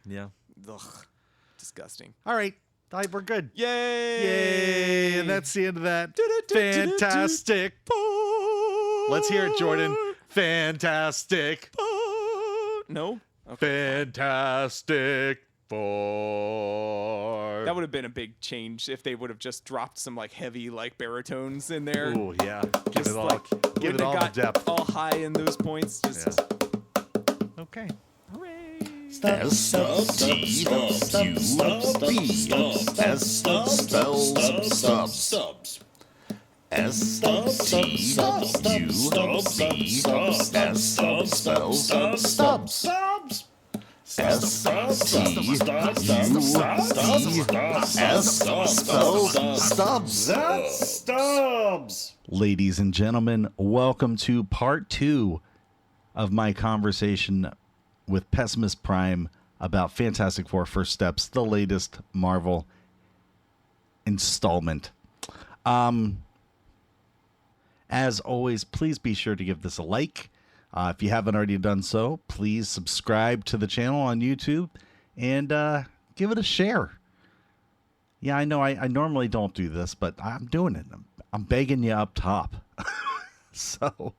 Yeah. Ugh, disgusting. All right. We're good. Yay! Yay! And that's the end of that. Fantastic. Let's hear it, Jordan. Fantastic. No? Okay. Fantastic Four. That would have been a big change if they would have just dropped some like heavy like baritones in there. Ooh, yeah. Give Just it all. like Give it wouldn't all have the got depth. all high in those points. Just Okay. hooray! Stubs. Ladies and gentlemen, welcome to part 2 of my conversation with Pessimist Prime about Fantastic Four First Steps, the latest Marvel installment. As always, please be sure to give this a like. If you haven't already done so, please subscribe to the channel on YouTube and give it a share. Yeah, I know I normally don't do this, but I'm doing it. I'm begging you up top. So,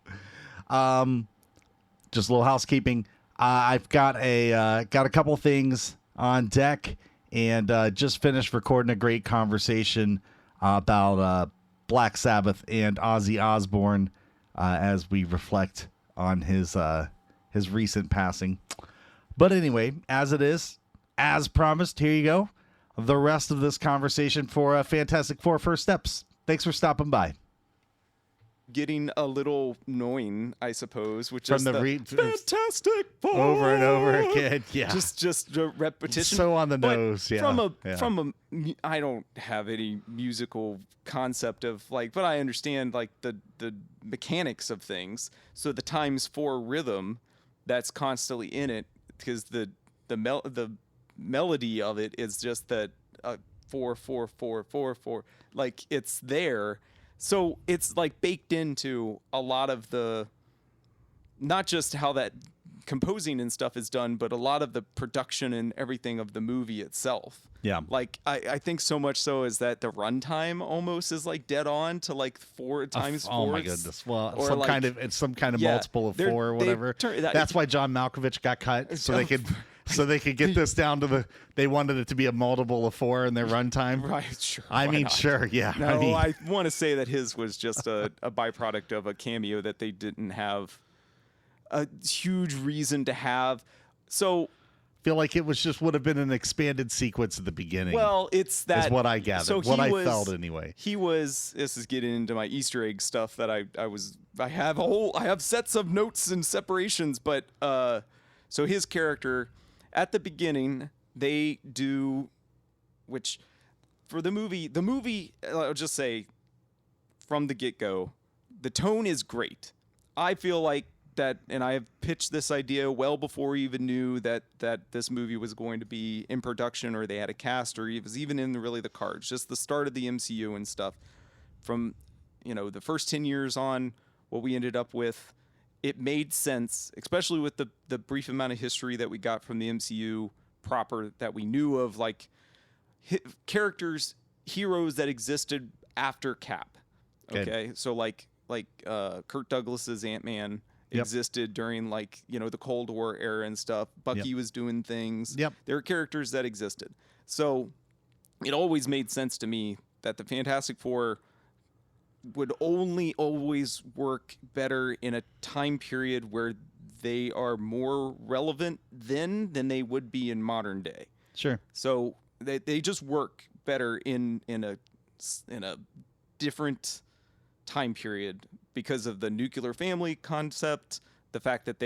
just a little housekeeping. I've got a couple things on deck, and just finished recording a great conversation about Black Sabbath and Ozzy Osbourne as we reflect on his recent passing. But anyway, as it is, as promised, here you go. The rest of this conversation for Fantastic Four First Steps. Thanks for stopping by. Getting a little annoying, I suppose, which From is the Fantastic Four over and over again. Yeah. Just a repetition. So on the But nose, yeah. From a, I don't have any musical concept of like, but I understand like the mechanics of things. So the times 4 rhythm that's constantly in it, because the melody of it is just that 4 4 4 4 4, like it's there. So it's like baked into a lot of the, not just how that composing and stuff is done, but a lot of the production and everything of the movie itself. Yeah. Like I think so much so is that the runtime almost is like dead on to like 4 times 4. Oh my goodness! Well, Or some like- kind of it's some kind of yeah, multiple of they're- 4 or they've whatever. turned that- That's why John Malkovich got cut, so they could get this down to the. They wanted it to be a multiple of 4 in their runtime. Right, sure. I why mean, not? sure, yeah. No, I mean, I want to say that his was just a byproduct of a cameo that they didn't have a huge reason to have. So, feel like it was just would have been an expanded sequence at the beginning. well, it's that is what I gathered. So what he I was, felt anyway. He was. This is getting into my Easter egg stuff that I have sets of notes and separations, but so his character at the beginning they do, which for the movie I'll just say from the get-go, the tone is great. I feel like that, and I have pitched this idea well before we even knew that this movie was going to be in production, or they had a cast, or it was even in the cards. Just the start of the MCU and stuff. From the first 10 years on, what we ended up with, it made sense, especially with the brief amount of history that we got from the MCU proper, that we knew of, like characters, heroes that existed after Cap. Okay, so like Kirk Douglas's Ant-Man. Yep. Existed during the Cold War era and stuff. Bucky was doing things. Yep. There are characters that existed. So it always made sense to me that the Fantastic Four would only always work better in a time period where they are more relevant then than they would be in modern day. Sure. So they just work better in a different time period because of the nuclear family concept, the fact that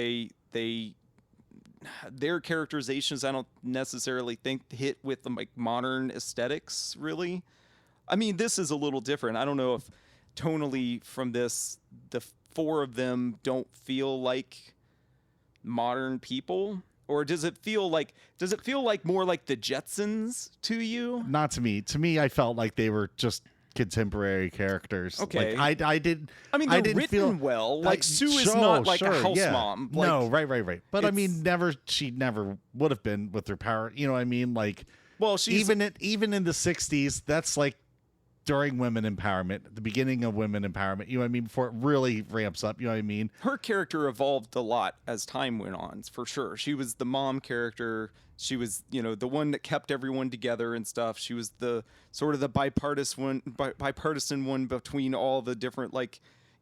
their characterizations I don't necessarily think hit with the modern aesthetics really. I mean, this is a little different. I don't know if tonally from this, the 4 of them don't feel like modern people, or does it feel like more like the Jetsons to you? Not to me. To me, I felt like they were just contemporary characters. Okay. Like I did. I mean, I they're didn't written feel well. Like Sue is not like a house mom. Like, no, right. But I mean, it's- she never would have been with her power. You know what I mean? Like, well, she's even in the 60s, that's like during women empowerment, the beginning of women empowerment, you know what I mean, before it really ramps up, you know what I mean? her character evolved a lot as time went on, for sure. She was the mom character. She was, the one that kept everyone together and stuff. She was the sort of the bipartisan one between all the different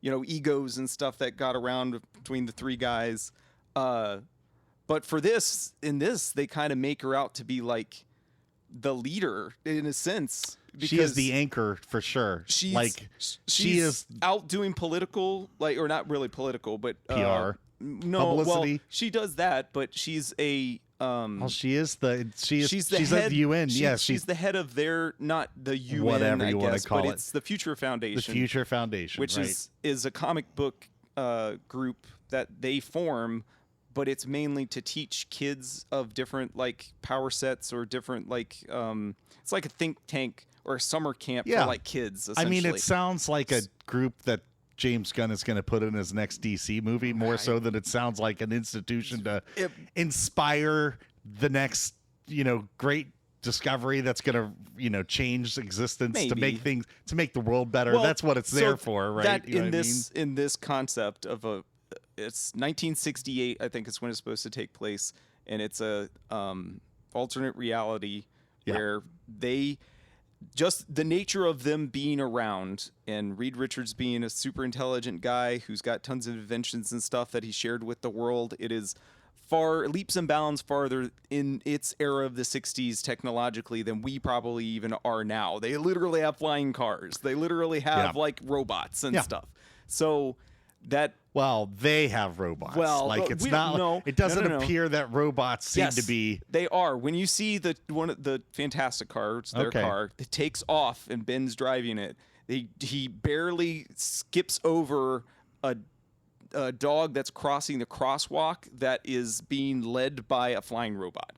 egos and stuff that got around between the three guys. But for in this, they kind of make her out to be like the leader in a sense. She is the anchor for sure. She's out doing political, or not really political, but PR. No, publicity. well, she does that, but she's a. She's the head at the UN. She's the head of not the UN, whatever you want to call but it. it's the Future Foundation. The Future Foundation, which right. is a comic book group that they form, but it's mainly to teach kids of different power sets or different it's like a think tank or a summer camp for kids. I mean, it sounds like a group that James Gunn is going to put in his next DC movie, more so than it sounds like an institution to inspire the next, great discovery that's going to, change existence. Maybe. to make the world better. Well, that's what it's there for, right? That You know in this concept of it's 1968, I think is when it's supposed to take place, and it's a alternate reality where just the nature of them being around, and Reed Richards being a super intelligent guy who's got tons of inventions and stuff that he shared with the world, it is leaps and bounds farther in its era of the 60s technologically than we probably even are now. They literally have flying cars. They literally have robots and stuff. So that... Well, they have robots. Well, it's not. No, it doesn't appear that robots seem to be. They are. When you see the Fantastic car, it's their car, it takes off and Ben's driving it. He barely skips over a dog that's crossing the crosswalk that is being led by a flying robot.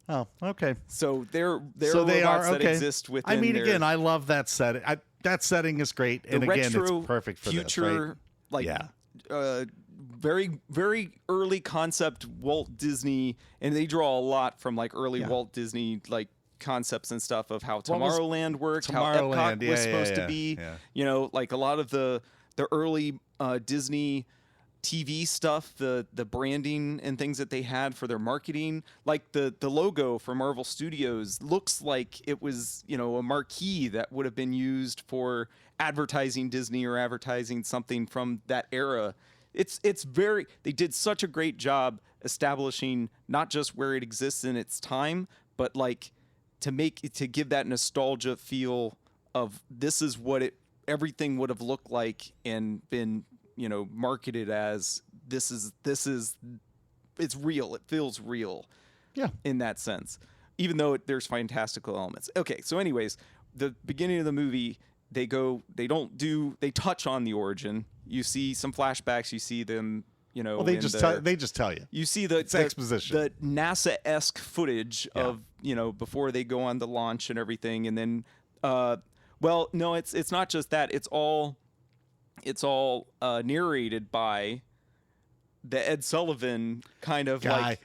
Oh, okay. So they're robots that exist within. I mean, again, I love that setting. That setting is great, and again, it's perfect for future, this, right? Very, very early concept Walt Disney, and they draw a lot from early Walt Disney concepts and stuff of how Tomorrowland worked, how Epcot was supposed to be. Yeah. A lot of the early Disney TV stuff, the branding and things that they had for their marketing, like the logo for Marvel Studios looks like it was a marquee that would have been used for advertising Disney or advertising something from that era. They did such a great job establishing not just where it exists in its time, but to give that nostalgia feel of this is what everything would have looked like and been marketed as it's real. It feels real. Yeah. In that sense, even though there's fantastical elements. Okay. So anyways, the beginning of the movie, they touch on the origin. You see some flashbacks. You see them, Well, they just tell you. You see it's exposition. The NASA-esque footage of, before they go on the launch and everything. And then, well, no, it's not just that. It's all narrated by the Ed Sullivan kind of guy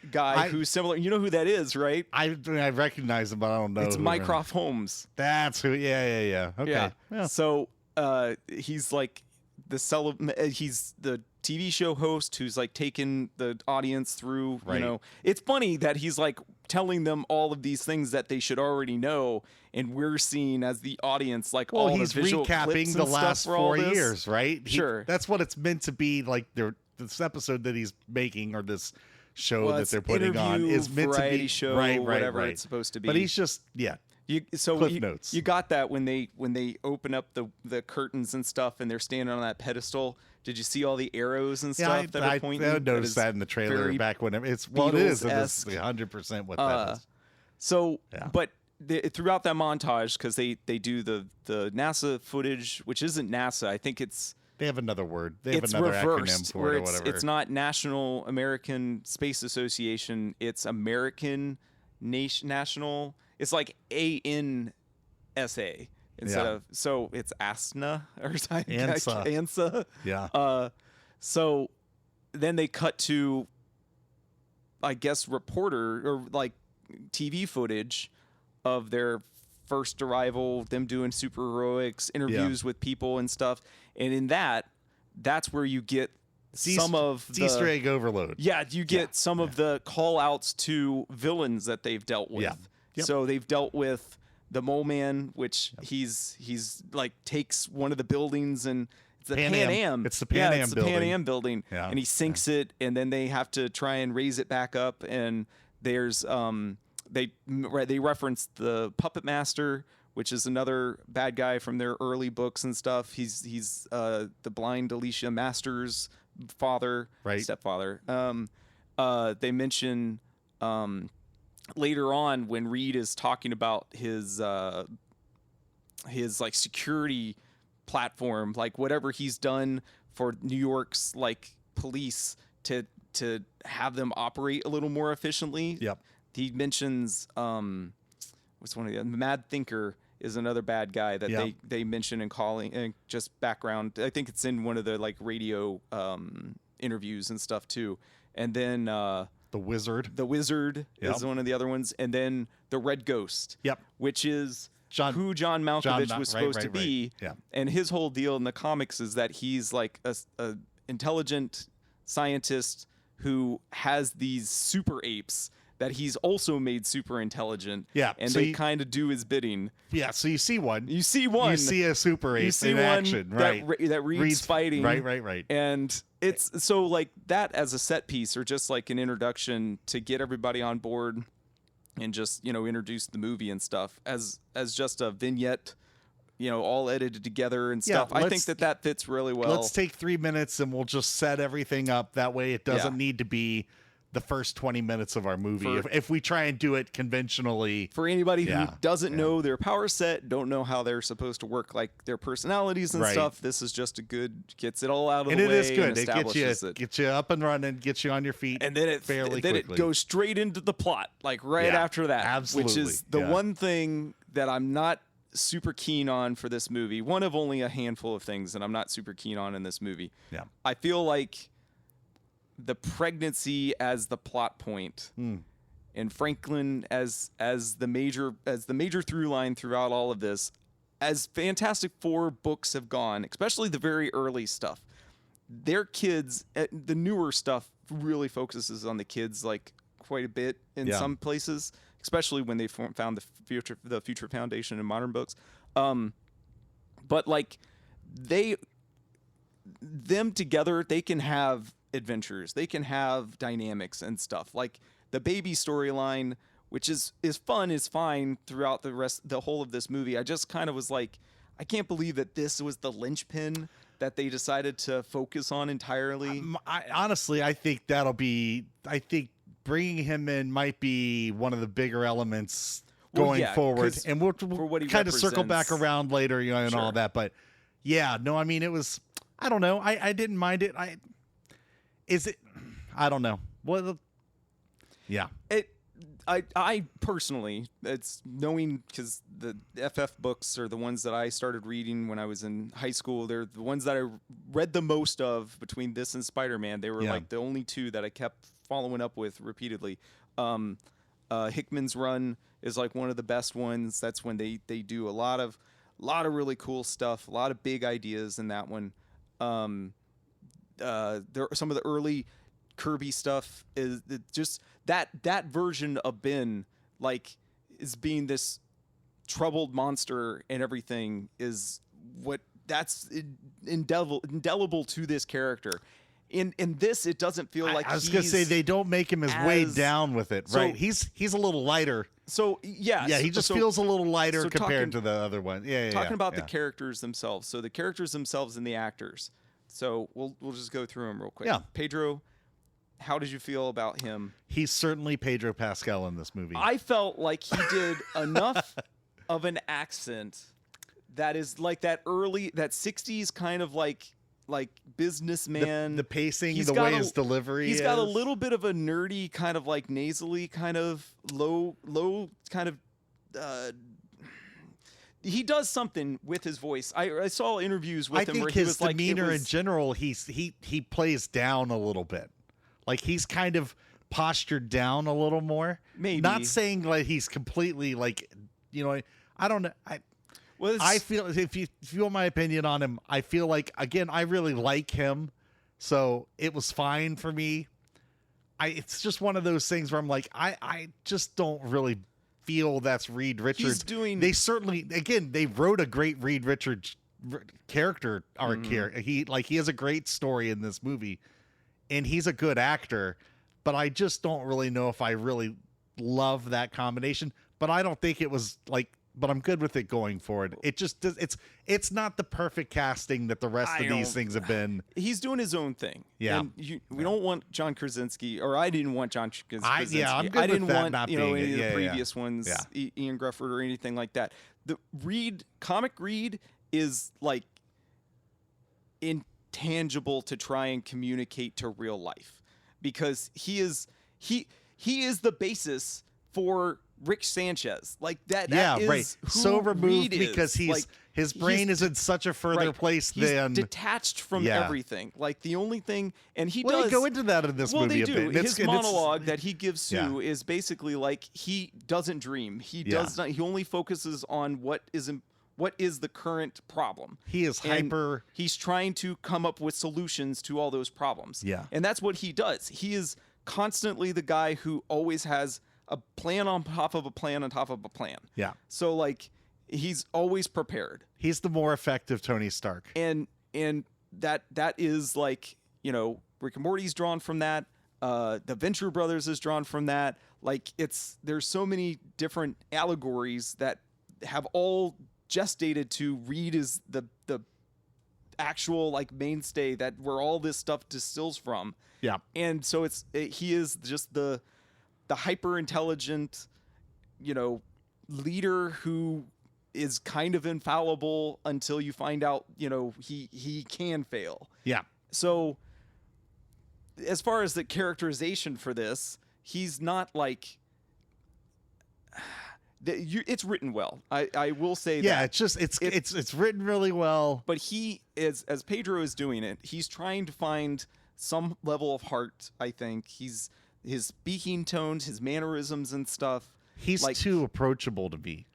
who's similar. You know who that is, right? I recognize him, but I don't know. It's Mycroft Holmes. That's who. Yeah. Okay. Yeah. So he's he's the TV show host who's taking the audience through. Right. It's funny that he's telling them all of these things that they should already know, and we're seeing as the audience all he's the visual clips recapping and the stuff last for all 4 this. years, right? Sure. That's what it's meant to be. This episode that he's making, or this show that they're putting on, is meant to be show, right, whatever it's supposed to be. But he's just Cliff Notes. You got that when they open up the curtains and stuff, and they're standing on that pedestal. Did you see all the arrows and stuff that are pointing? I noticed that in the trailer back when it is. This is 100% what that is. So, but throughout that montage, because they do the NASA footage, which isn't NASA. I think they have another word. They have it's another reversed, acronym for it or it's, whatever. It's not National American Space Association. It's American National. It's like ANSA. instead of, so it's Asna or something. Ansa. Ansa. Yeah. So then they cut to, I guess, reporter or like TV footage of their first arrival, them doing superheroics, interviews with people and stuff. And in that's where you get some of the Easter egg overload. Yeah, you get some of the call outs to villains that they've dealt with. Yeah. Yep. So they've dealt with the Mole Man, which he's like takes one of the buildings, and it's the Pan Am. It's the Pan Am it's the building. Pan Am building. Yeah. And he sinks it, and then they have to try and raise it back up. And there's they reference the Puppet Master, which is another bad guy from their early books and stuff. He's the blind Alicia Masters' stepfather. They mention later on when Reed is talking about his like security platform, like whatever he's done for New York's like police to have them operate a little more efficiently. Yep. He mentions what's one of the Mad Thinker is another bad guy that they mention in calling and just background. I think it's in one of the like radio interviews and stuff too. And then the Wizard is one of the other ones. And then the Red Ghost, which is who John Malkovich was supposed to be. Yeah. And his whole deal in the comics is that he's like a intelligent scientist who has these super apes that he's also made super intelligent. Yeah. And so they kind of do his bidding. Yeah, so you see one. You see one. You see a super ape in action, right? That Reed's fighting. Right. And it's so like that as a set piece, or just like an introduction to get everybody on board and just, introduce the movie and stuff as just a vignette, all edited together and stuff. I think that fits really well. Let's take 3 minutes and we'll just set everything up. That way it doesn't need to be the first 20 minutes of our movie. If we try and do it conventionally. For anybody who doesn't know their power set, don't know how they're supposed to work, like their personalities and stuff, this is just gets it all out of the way. And it is good. It gets you up and running, gets you on your feet, and then it goes straight into the plot, like after that. Absolutely. Which is the one thing that I'm not super keen on for this movie. One of only a handful of things that I'm not super keen on in this movie. Yeah. I feel like the pregnancy as the plot point, and Franklin as the major through line throughout all of this, as Fantastic Four books have gone, especially the very early stuff, their kids, the newer stuff really focuses on the kids like quite a bit in some places, especially when they found the Future Foundation in modern books. But like them together, they can have adventures, they can have dynamics and stuff. Like the baby storyline, which is fun, is fine throughout the whole of this movie. I just kind of was like, I can't believe that this was the linchpin that they decided to focus on entirely. Honestly, I think bringing him in might be one of the bigger elements going forward, and we'll kind of circle back around later, and all that. But it was, I don't know. I didn't mind it. I don't know. Well, yeah. I personally, it's knowing, because the FF books are the ones that I started reading when I was in high school. They're the ones that I read the most of between this and Spider-Man. They were like the only two that I kept following up with repeatedly. Hickman's run is like one of the best ones. That's when they do a lot of really cool stuff, a lot of big ideas in that one. There some of the early Kirby stuff is just that version of Ben, like, is being this troubled monster and everything, is what that's indelible to this character. In this, it doesn't feel like I was gonna say they don't make him as weighed down with it, right? He's a little lighter. So he just feels a little lighter compared to the other one. Talking about the characters themselves. So the characters themselves and the actors. So we'll just go through them real quick. Yeah. Pedro, how did you feel about him? He's certainly Pedro Pascal in this movie. I felt like he did enough of an accent that is like that 60s kind of like businessman. The pacing, the way his delivery He's got a little bit of a nerdy kind of like nasally kind of low kind of he does something with his voice. I saw interviews with I him where think he his was like, demeanor in general, he plays down a little bit. Like he's kind of postured down a little more. Maybe. Not saying like he's completely like, I don't know. I feel if you want my opinion on him, I feel like, again, I really like him, so it was fine for me. It's just one of those things where I'm like, I just don't really feel that's Reed Richards. They certainly, again, they wrote a great Reed Richards character arc here. He has a great story in this movie, and he's a good actor, but I just don't really know if I really love that combination. But I don't think it was like, but I'm good with it going forward. It just does. It's not the perfect casting that the rest of these things have been. He's doing his own thing. Yeah. And we don't want John Krasinski, or I didn't want John Krasinski. I'm good I didn't with that want not any of being the it. previous ones, Ian Grufford or anything like that. The comic Reed is like intangible to try and communicate to real life, because he is the basis for Rick Sanchez. Like that is right. who So removed Reed because is. his brain is in such a further place he's than detached from everything. Like the only thing, and he they does go into that in this movie they a do. bit. His monologue that he gives Sue is basically like he doesn't dream. He does not. He only focuses on what is the current problem. He is hyper. He's trying to come up with solutions to all those problems. Yeah, and that's what he does. He is constantly the guy who always has a plan on top of a plan on top of a plan. Yeah. So like he's always prepared. He's the more effective Tony Stark. And that is like, Rick and Morty's drawn from that. The Venture Brothers is drawn from that. Like there's so many different allegories that have all gestated to Reed is the actual like mainstay that where all this stuff distills from. Yeah. And so he is just the hyper intelligent, leader who is kind of infallible until you find out, he can fail. Yeah. So as far as the characterization for this, he's not like it's written well. I will say that. Yeah, it's written really well. But he is, as Pedro is doing it, he's trying to find some level of heart, I think. His speaking tones, his mannerisms and stuff. He's too approachable to me.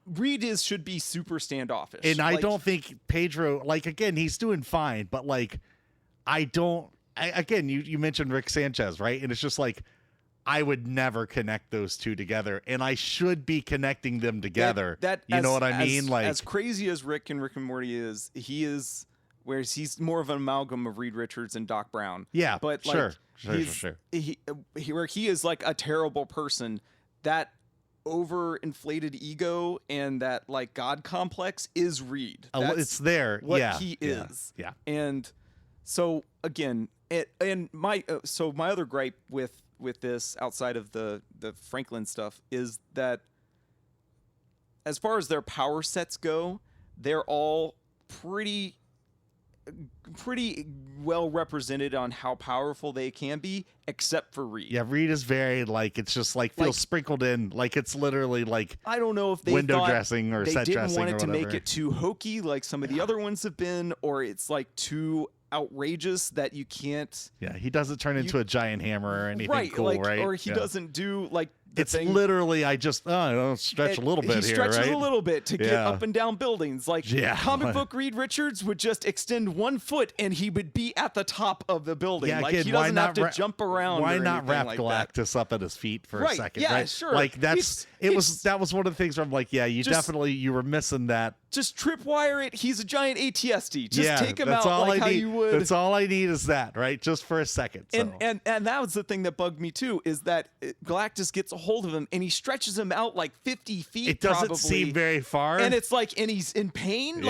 Reed should be super standoffish. And I don't think Pedro, again, he's doing fine, but again, you mentioned Rick Sanchez, right? And it's just I would never connect those two together, and I should be connecting them together. You know what I mean? As crazy as Rick and Morty is, whereas he's more of an amalgam of Reed Richards and Doc Brown. Yeah, but sure. Where he is like a terrible person, that overinflated ego and that God complex is Reed. It's there. What he is. Yeah. And so again, my other gripe with this, outside of the Franklin stuff, is that as far as their power sets go, they're all pretty well represented on how powerful they can be, except for Reed. Yeah, Reed is very it's just feels sprinkled in, it's literally I don't know if they window dressing or set dressing or whatever. They didn't want it to make it too hokey like some of the other ones have been, or it's too outrageous that you can't. Yeah, he doesn't turn into a giant hammer or anything cool, right? Or he doesn't do it's literally I don't stretch a little bit here, He stretches a little bit to get up and down buildings. Comic book Reed Richards would just extend 1 foot and he would be at the top of the building. Yeah, again, he doesn't have to jump around. Why not wrap Galactus up at his feet for a second? Yeah, right? sure. That was one of the things where I'm you were missing that. Just tripwire it. He's a giant ATST. Just take him out how you would. That's all I need is that, right? Just for a second. So. And that was the thing that bugged me too, is that Galactus gets a hold of him and he stretches him out 50 feet. It doesn't seem very far. And it's and he's in pain.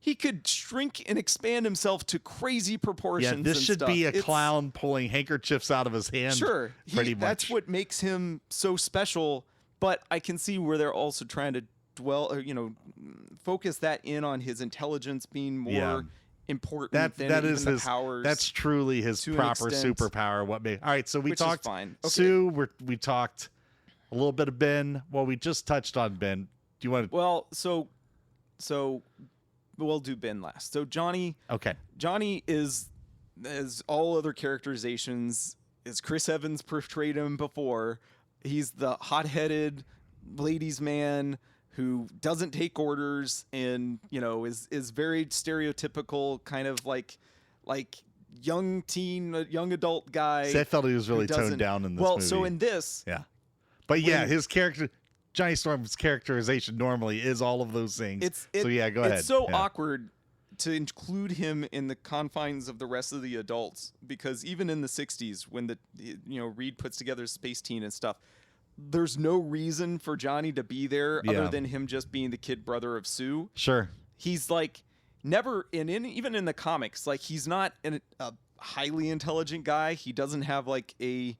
He could shrink and expand himself to crazy proportions. Yeah, this should be a clown pulling handkerchiefs out of his hand. Sure. Pretty much. That's what makes him so special. But I can see where they're also trying to focus that in on his intelligence being more important than even the powers. That's truly his proper superpower. All right, so we talked fine. Okay. Sue. We talked a little bit of Ben. Well, we just touched on Ben. Do you want to? Well, so we'll do Ben last. So Johnny is, as all other characterizations, as Chris Evans portrayed him before, he's the hot-headed ladies' man who doesn't take orders and, is very stereotypical, kind of like young adult guy. See, I felt he was really toned down in this movie. Well, so in this, yeah, but yeah, his character, Johnny Storm's characterization normally is all of those things. Go ahead. It's so awkward to include him in the confines of the rest of the adults, because even in the 60s when Reed puts together Space Teen and stuff, there's no reason for Johnny to be there other than him just being the kid brother of Sue. Sure. He's like never even in the comics, like he's not a highly intelligent guy. He doesn't have like a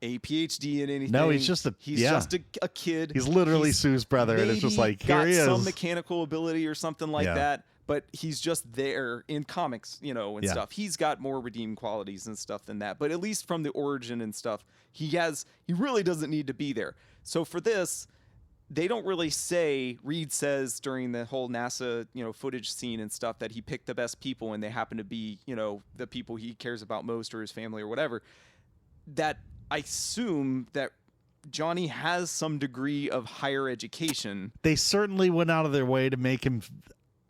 PhD in anything. No, he's just a kid. He's literally Sue's brother, and it's just like, here he is. Got some mechanical ability or something like that, but he's just there in comics, and stuff. He's got more redeemed qualities and stuff than that. But at least from the origin and stuff, he really doesn't need to be there. So for this, they don't really say. Reed says during the whole NASA, footage scene and stuff, that he picked the best people, and they happen to be, the people he cares about most, or his family or whatever. That I assume that Johnny has some degree of higher education. They certainly went out of their way to make him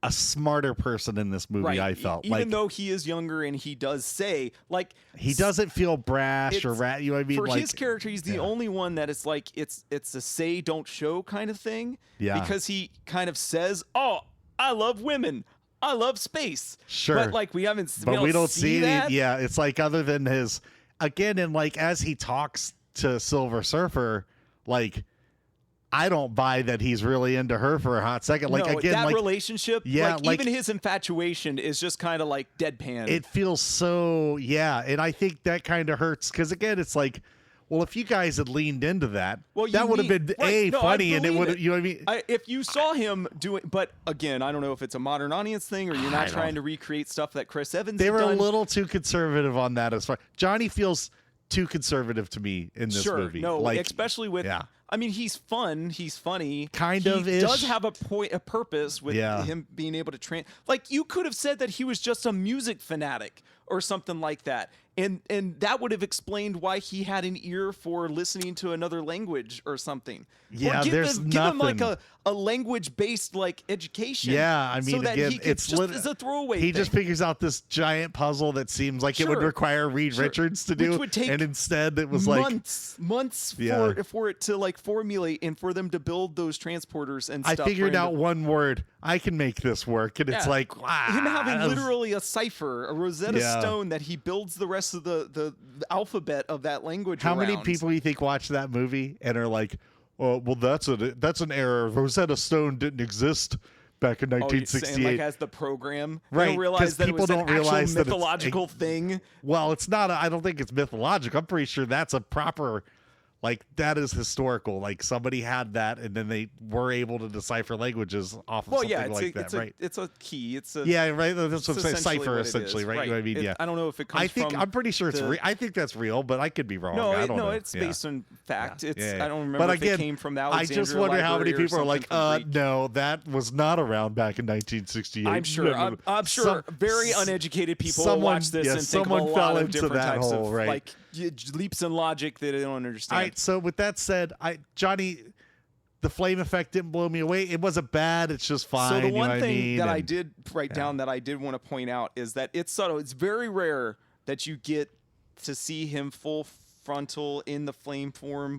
a smarter person in this movie, right. I felt. Even though he is younger, and he does say, like... He doesn't feel brash or rat, you know what I mean? For his character, he's the only one that it's like, it's a say, don't show kind of thing. Yeah. Because he kind of says, oh, I love women. I love space. Sure. But like, we haven't... But we don't see that. Yeah, it's like, other than his... Again, and like, as he talks to Silver Surfer, like... I don't buy that he's really into her for a hot second. Like, again, that like, relationship, like even his infatuation is just kind of like deadpan. It feels so, and I think that kind of hurts, because again, it's like, well, if you guys had leaned into that, that would have been funny, and it would, you know what I mean? If you saw him doing, but again, I don't know if it's a modern audience thing, or you're not trying to recreate stuff that Chris Evans. They were a little too conservative on that. As far Johnny feels too conservative to me in this movie. No, like, especially with. Yeah. I mean, he's fun. He's funny. Kind of. He does have a purpose with him being able to Like, you could have said that he was just a music fanatic or something like that, and that would have explained why he had an ear for listening to another language or something. Yeah, or there's give him like a language-based like education. Yeah, I mean, so that again, it's just as a throwaway. He just figures out this giant puzzle that seems like it would require Reed Richards to do, which would take and instead it was months for it to like formulate and for them to build those transporters and stuff. I figured out one word. I can make this work, and it's like, wow. Him having literally a cipher, a Rosetta Stone that he builds the rest of the alphabet of that language. How many people you think watch that movie and are like, oh, well, that's an error. Rosetta Stone didn't exist back in 1968. Like as the program, right? They don't realize that people it was don't an realize actual mythological thing. Well, it's not. I don't think it's mythological. I'm pretty sure that's a proper. Like, that is historical. Like, somebody had that, and then they were able to decipher languages off of something like that, right? It's a key. It's a right. That's what I'm saying. Cipher, essentially, right? You know what I mean? Yeah. I don't know if it comes. I'm pretty sure it's real. I think that's real, but I could be wrong. No, I don't know. It's based on fact. It's. I don't remember but if it came from Alexandria. I just wonder how many people are like, Greek. no, that was not around back in 1968. I'm sure. I'm sure. Very uneducated people will watch this and think of a lot of different types of like leaps in logic that they don't understand. All right. So with that said, Johnny, the flame effect didn't blow me away. It wasn't bad. It's just fine. So the one thing that I did write down that I did want to point out is that it's subtle. It's very rare that you get to see him full frontal in the flame form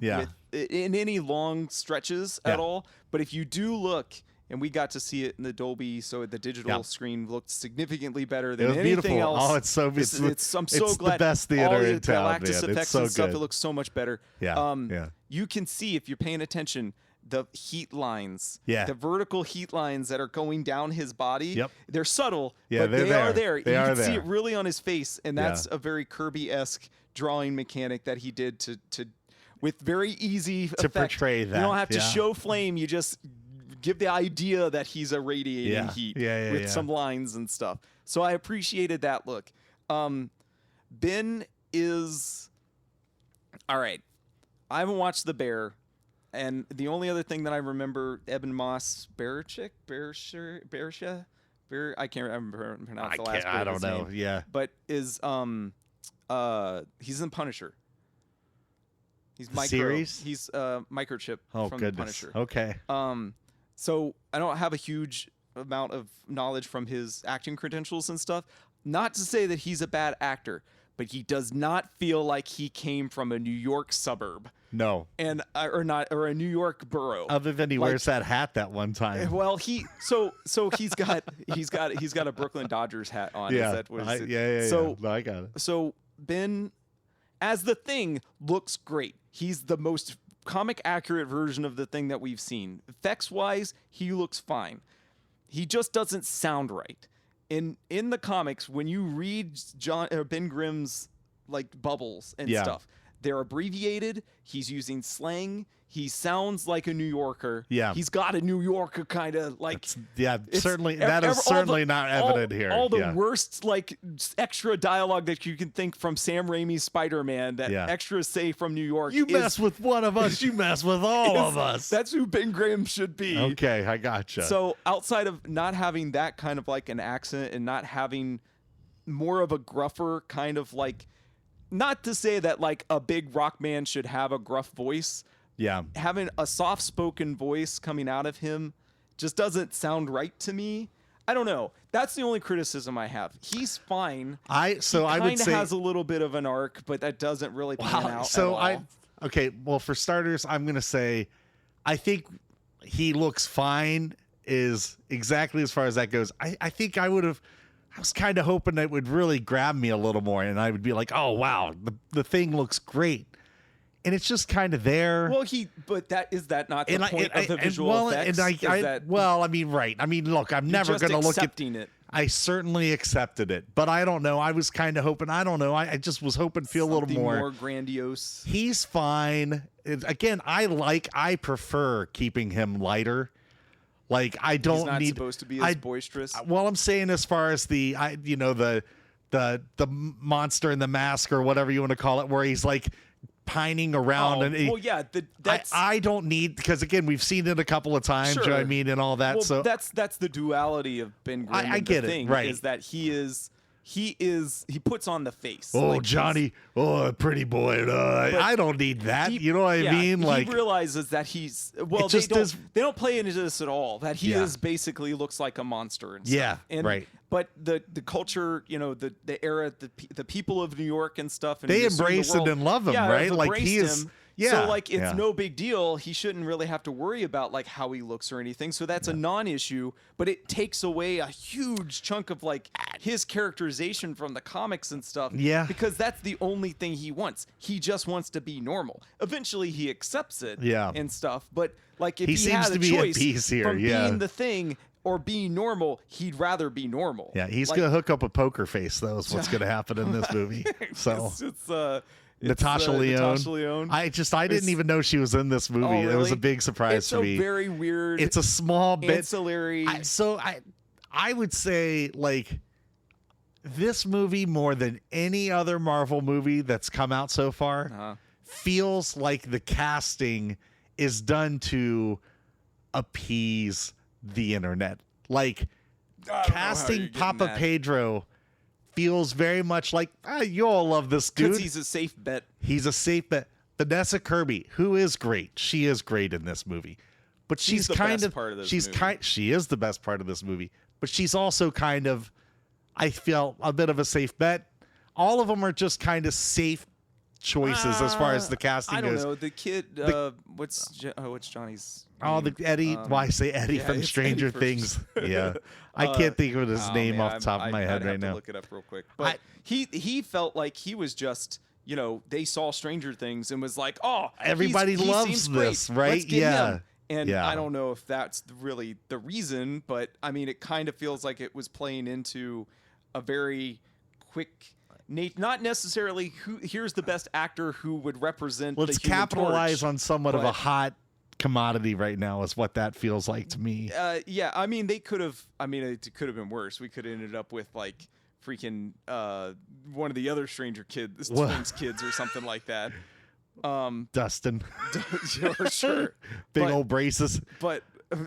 in any long stretches at all. But if you do look, and we got to see it in the Dolby, so the digital screen looked significantly better than anything beautiful. else. Oh, it's so beautiful. I'm so glad. The best theater all in town, Galactus man. effects It's so and stuff. good. It looks so much better. You can see, if you're paying attention, the heat lines, the vertical heat lines that are going down his body. Yep. They're subtle, but they are there. You can see it really on his face, and that's a very Kirby-esque drawing mechanic that he did to with very easy to portray that. You don't have to show flame. You just give the idea that he's irradiating heat with some lines and stuff. So I appreciated that look. Ben is all right. I haven't watched The Bear. And the only other thing that I remember, Eben Moss Beresha, I can't remember pronounce the last. I don't know. Name, yeah, but is he's in Punisher. He's series. He's Microchip from goodness. Punisher. Okay. So I don't have a huge amount of knowledge from his acting credentials and stuff. Not to say that he's a bad actor, but he does not feel like he came from a New York suburb. No. And or a New York borough. Other than he wears that hat that one time. Well, he's got a Brooklyn Dodgers hat on. Yeah. Is that what is it? Yeah. So no, I got it. So Ben, as the Thing, looks great. He's the most comic accurate version of the Thing that we've seen. Effects wise, he looks fine. He just doesn't sound right. In the comics, when you read Ben Grimm's like bubbles and stuff, they're abbreviated. He's using slang. He sounds like a New Yorker. Yeah. He's got a New Yorker kind of like. Certainly that is certainly not evident here. All the worst like extra dialogue that you can think from Sam Raimi's Spider-Man that extras say from New York. You mess with one of us, you mess with all of us. That's who Ben Grimm should be. Okay, I gotcha. So outside of not having that kind of like an accent and not having more of a gruffer kind of like, not to say that like a big rock man should have a gruff voice. Yeah. Having a soft-spoken voice coming out of him just doesn't sound right to me. I don't know. That's the only criticism I have. He's fine. I would say he kind of has a little bit of an arc, but that doesn't really pan out so at all. Okay, well, for starters, I'm going to say I think he looks fine is exactly as far as that goes. I think I was kind of hoping that would really grab me a little more and I would be like, oh, wow, the Thing looks great. And it's just kind of there. Well, but is that not the point of the visual effects? Right. I mean, look, I'm never going to look at it. I certainly accepted it, but I don't know. I was kind of hoping. I don't know. I just was hoping to feel a little more grandiose. He's fine. Again, I prefer keeping him lighter. Like I don't He's not need supposed to be as boisterous. Well, I'm saying as far as the monster in the mask or whatever you want to call it, where he's like pining around I don't need, because again we've seen it a couple of times, sure. You know what I mean, and all that. Well, so that's the duality of Ben Grimm. I get it, right? Is that he puts on the face. Oh, like Johnny, pretty boy. I don't need that. You know what I mean? Like he realizes that he's they don't play into this at all. That he is basically looks like a monster and stuff. Right. But the culture, the era, the people of New York and stuff, and they embrace it and love him, right? Like he is. Him. So like it's no big deal. He shouldn't really have to worry about like how he looks or anything. So that's a non-issue, but it takes away a huge chunk of like his characterization from the comics and stuff. Yeah. Because that's the only thing he wants. He just wants to be normal. Eventually he accepts it and stuff. But like if he seems had to a be choice at peace here, from being the Thing or being normal, he'd rather be normal. Yeah, he's gonna hook up a poker face though, is what's gonna happen in this movie. So Natasha Lyonne. I didn't even know she was in this movie. Oh, really? It was a big surprise to me. It's a very weird. It's a small bit ancillary. I would say like this movie more than any other Marvel movie that's come out so far feels like the casting is done to appease the internet. Like casting Papa Pedro feels very much like, you all love this dude. Because he's a safe bet. He's a safe bet. Vanessa Kirby, who is great. She is great in this movie. But she is the best part of this movie. But she's also kind of, I feel, a bit of a safe bet. All of them are just kind of safe choices as far as the casting goes. I don't know. The kid, what's Johnny's name? The Eddie. Why I say Eddie from Stranger Things. Yeah. I can't think of his name off the top of my head right now. Look it up real quick. But he felt like he was just, they saw Stranger Things and was like, oh, everybody loves this, right? Let's get him. And I don't know if that's really the reason, but I mean, it kind of feels like it was playing into a very quick, not necessarily here's the best actor who would represent. Let's capitalize on somewhat of a hot commodity right now is what that feels like to me. I mean, it could have been worse. We could have ended up with like freaking one of the other Things kids or something like that. Dustin. Sure. Big But- old braces. But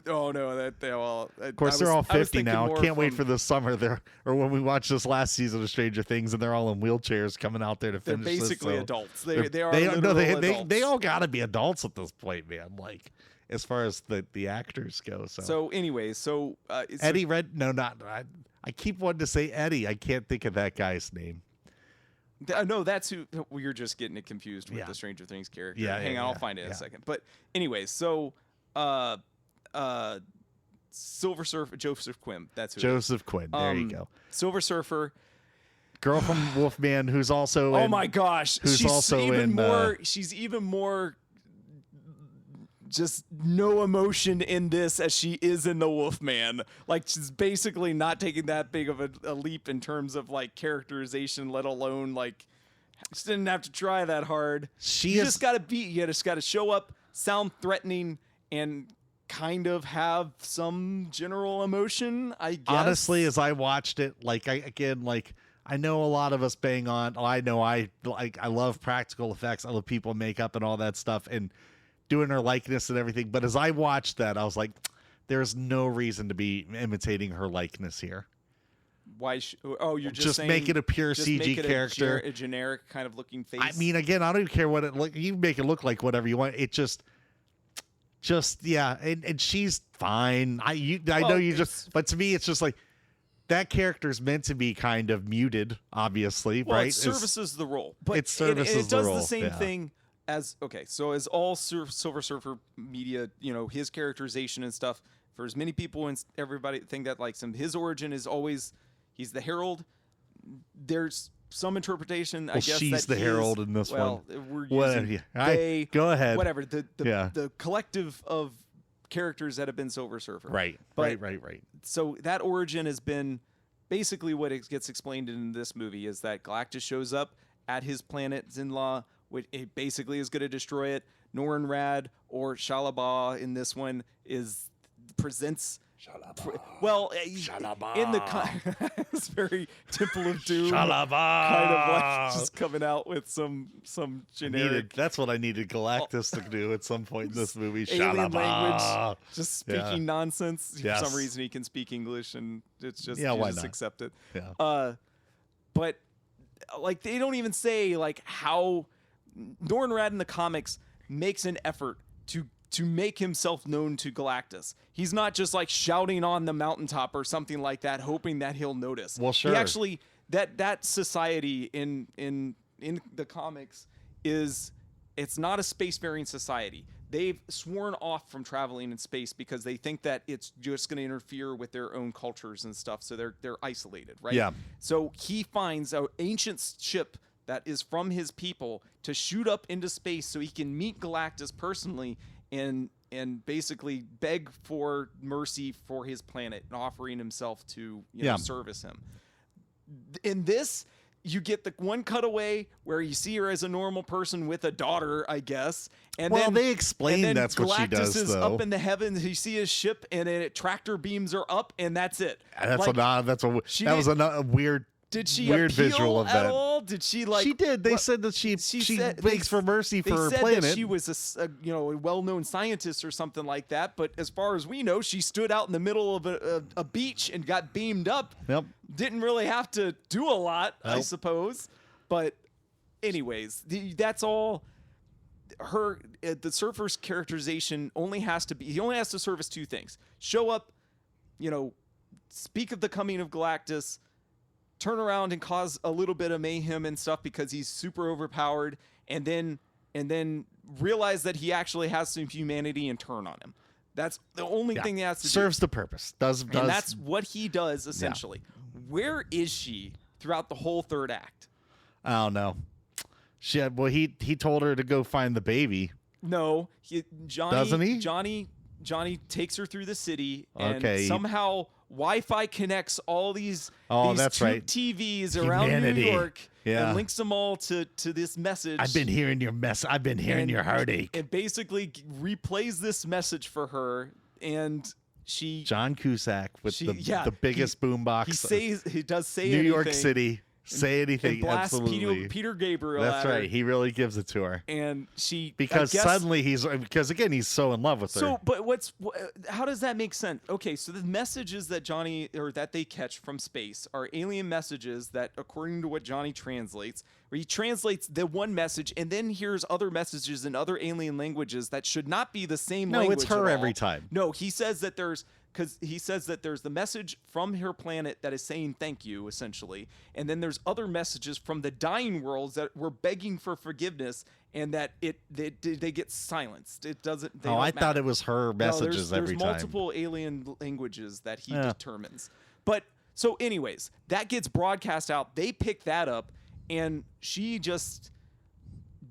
oh no, Of course, they're all 50 now. Can't wait for this summer. Or when we watched this last season of Stranger Things, and they're all in wheelchairs coming out there to They're finish basically this, so adults. They are they adults. all got to be adults at this point, man. Like as far as the actors go. So Anyway, Eddie Red. No, not. I keep wanting to say Eddie. I can't think of that guy's name. No, that's who. Well, you're just getting it confused with Yeah. the Stranger Things character. Yeah, Hang yeah, on, I'll yeah, find it in yeah. a second. But anyways, Silver Surfer, Joseph Quinn. That's who. Joseph Quinn. There you go. Silver Surfer. Girl from Wolfman, who's also. Oh in, my gosh, who's she's also even in, more. She's even more. Just no emotion in this as she is in the Wolfman. Like she's basically not taking that big of a leap in terms of like characterization, let alone like she didn't have to try that hard. You just gotta show up, sound threatening, and kind of have some general emotion, I guess. Honestly, as I watched it, I know a lot of us bang on. I love practical effects. I love people makeup and all that stuff, and doing her likeness and everything. But as I watched that, I was like, there's no reason to be imitating her likeness here. Why? You're just saying, make it a pure just CG make it character, a generic kind of looking face. I mean, again, I don't even care what it look. You make it look like whatever you want. It just yeah, and she's fine. But to me, it's just like that character is meant to be kind of muted, obviously, right? It services the role, but it services it does the role, the same yeah. thing as as all Silver Surfer media, his characterization and stuff. For as many people and everybody think that likes him, his origin is always he's the Herald. There's some interpretation, I guess, she's that the Herald in this one. We're using they, go ahead. Whatever the collective of characters that have been Silver Surfer. Right. So that origin has been basically what it gets explained in this movie is that Galactus shows up at his planet Zinla, which it basically is going to destroy it. Norrin Rad or Shalaba in this one presents. Well, in the it's very Temple of Doom Shalaba. kind of like just coming out with some generic That's what I needed Galactus to do at some point in this movie. alien Shalaba. language, just speaking nonsense. Yes. For some reason, he can speak English, and it's just Yeah, you why just not? accept it. Yeah. But like they don't even say like how Norrin Rad in the comics makes an effort to make himself known to Galactus. He's not just like shouting on the mountaintop or something like that, hoping that he'll notice. Well, sure. He actually that society in the comics it's not a spacefaring society. They've sworn off from traveling in space because they think that it's just going to interfere with their own cultures and stuff. So they're isolated, right? Yeah. So he finds an ancient ship that is from his people to shoot up into space so he can meet Galactus personally and basically beg for mercy for his planet and offering himself to service him. In this, you get the one cutaway where you see her as a normal person with a daughter, I guess. And then they explain that's Galactus what she does, is though. up in the heavens. You see his ship, and it tractor beams her up, and that's it. That was a weird. Did she weird appeal visual of at that. all? Did she like? She did. They said that she begs for mercy for her said planet. that she was a well-known scientist or something like that. But as far as we know, she stood out in the middle of a beach and got beamed up. Yep. Didn't really have to do a lot, I Nope. suppose. But anyways, that's all. The Surfer's characterization only has to be. He only has to service two things: show up, speak of the coming of Galactus. Turn around and cause a little bit of mayhem and stuff because he's super overpowered, and then realize that he actually has some humanity and turn on him. That's the only thing he has to do. Serves the purpose. Does And that's what he does essentially. Yeah. Where is she throughout the whole third act? I don't know. He told her to go find the baby. No, Johnny doesn't he? Johnny takes her through the city and Okay. somehow Wi-Fi connects all these that's two right. TVs around Humanity. New York Yeah. and links them all to this message. I've been hearing your mess. I've been hearing your heartache. It basically replays this message for her, and she John Cusack with the biggest boombox. He does say New anything. York City say anything. And blast Absolutely. Peter Gabriel. That's at her. right. He really gives it to her. And she Because I guess, suddenly because again, he's so in love with her. So, but how does that make sense? Okay, so the messages that that they catch from space are alien messages that, according to what Johnny translates, where he translates the one message and then hears other messages in other alien languages that should not be the same language. No, it's her at all. every time. No, he says that there's the message from her planet that is saying thank you, essentially, and then there's other messages from the dying worlds that were begging for forgiveness, and that they get silenced. It doesn't. I thought it was her messages every time. There's multiple alien languages that he determines. But so, anyways, that gets broadcast out. They pick that up, and she just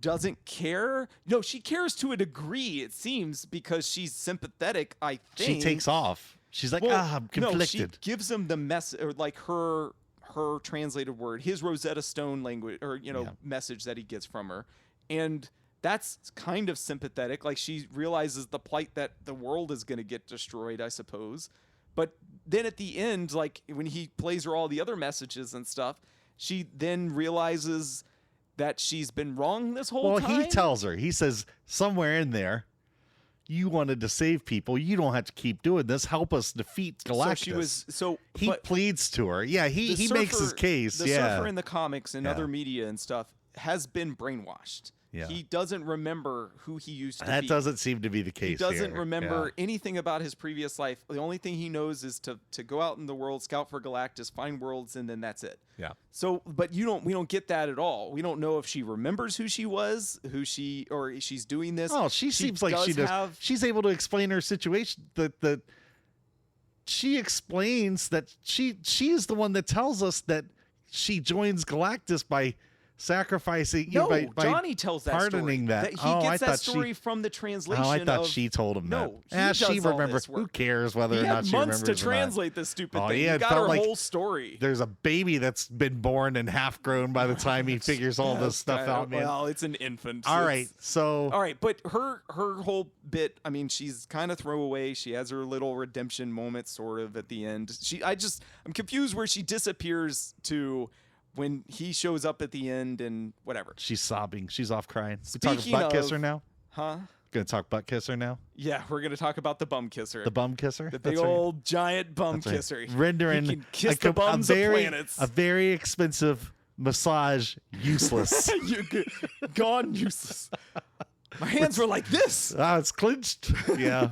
doesn't care. No, she cares to a degree, it seems, because she's sympathetic, I think. She takes off. She's like, I'm conflicted. No, she gives him the message, or like her translated word, his Rosetta Stone language, or message that he gets from her. And that's kind of sympathetic. Like, she realizes the plight that the world is going to get destroyed, I suppose. But then at the end, like when he plays her all the other messages and stuff, she then realizes that she's been wrong this whole time. Well, he tells her, he says, somewhere in there, you wanted to save people. You don't have to keep doing this. Help us defeat Galactus. He pleads to her. Yeah, he makes his case. The surfer in the comics and other media and stuff has been brainwashed. Yeah. He doesn't remember who he used to be. That doesn't seem to be the case. He doesn't remember anything about his previous life. The only thing he knows is to go out in the world, scout for Galactus, find worlds, and then that's it. Yeah. So, but we don't get that at all. We don't know if she remembers who she was, or she's doing this. Oh, she seems like she does. She's able to explain her situation. She explains that she is the one that tells us that she joins Galactus by sacrificing. By Johnny tells that pardoning story. That. He gets that story from the translation. I thought she told him no, that. She remembers. Who cares whether or not she remembers? He had months to translate this stupid thing. Yeah, he got her whole story. There's a baby that's been born and half grown by the time he figures all this stuff out. Man. Well, it's an infant. All right, but her whole bit. I mean, she's kind of throwaway. She has her little redemption moment, sort of at the end. I'm confused where she disappears to. When he shows up at the end and whatever. She's sobbing. She's off crying. Speaking we talking butt kisser now? Huh? Gonna talk butt kisser now? Yeah, we're gonna talk about the bum kisser. The bum kisser? The big old giant bum kisser. Rendering he can kiss the bums of planets. A very expensive massage useless. Gone useless. My hands were like this. It's clinched. Yeah.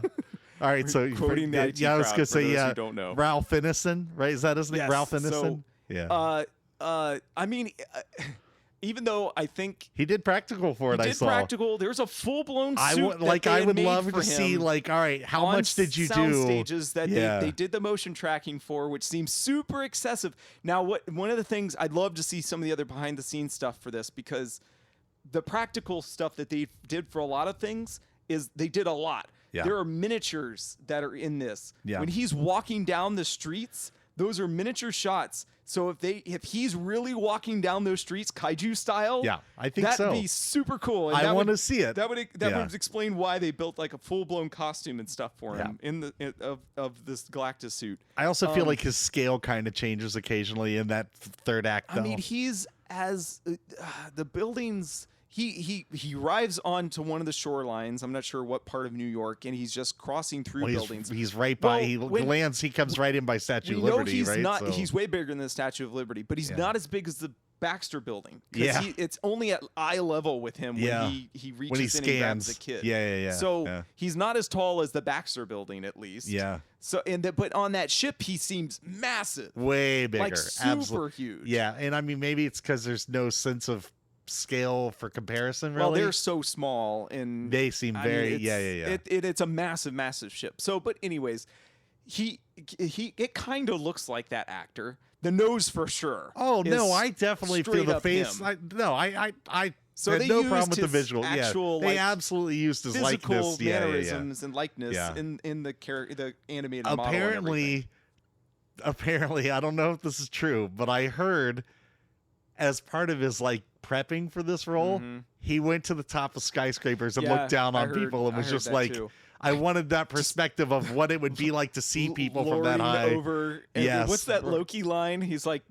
All right, so quoting the IT I was gonna say who don't know. Ralph Ineson, right? Is that his name? Yes, Ralph Ineson? Yeah. I mean, even though I think he did practical for it, I saw. Practical. There's a full-blown suit. I would love to see, like, all right, how much did you do? Stages that they did the motion tracking for, which seems super excessive. Now, one of the things I'd love to see some of the other behind-the-scenes stuff for this, because the practical stuff that they did for a lot of things is they did a lot. Yeah. There are miniatures that are in this. Yeah. When he's walking down the streets, those are miniature shots. So if he's really walking down those streets kaiju style, I think so. That'd be super cool. And I want to see it. That would explain why they built like a full blown costume and stuff for him of this Galactus suit. I also feel like his scale kind of changes occasionally in that third act. Though. I mean, he's as the buildings. He arrives onto one of the shorelines. I'm not sure what part of New York, and he's just crossing through buildings. He's right by. He comes right in by Statue of Liberty. He's right? not. So. He's way bigger than the Statue of Liberty, but he's not as big as the Baxter Building. It's only at eye level with him when he reaches when he in scans. and grabs the kid. Yeah. So he's not as tall as the Baxter Building, at least. Yeah. So but on that ship, he seems massive. Way bigger. Like super huge. Yeah, and I mean maybe it's because there's no sense of scale for comparison. Really, well, they're so small and they seem very It's a massive ship. So, but anyways, it kind of looks like that actor. The nose for sure. Oh no, I definitely feel the face. I so had they no used problem with the his visual. actual, they absolutely used his physical likeness, mannerisms and likeness in the animated model. Apparently, I don't know if this is true, but I heard as part of his like prepping for this role, he went to the top of skyscrapers and looked down on people and was just like, too. I wanted that perspective of what it would be like to see people from that high. Over. What's that Loki line? He's like,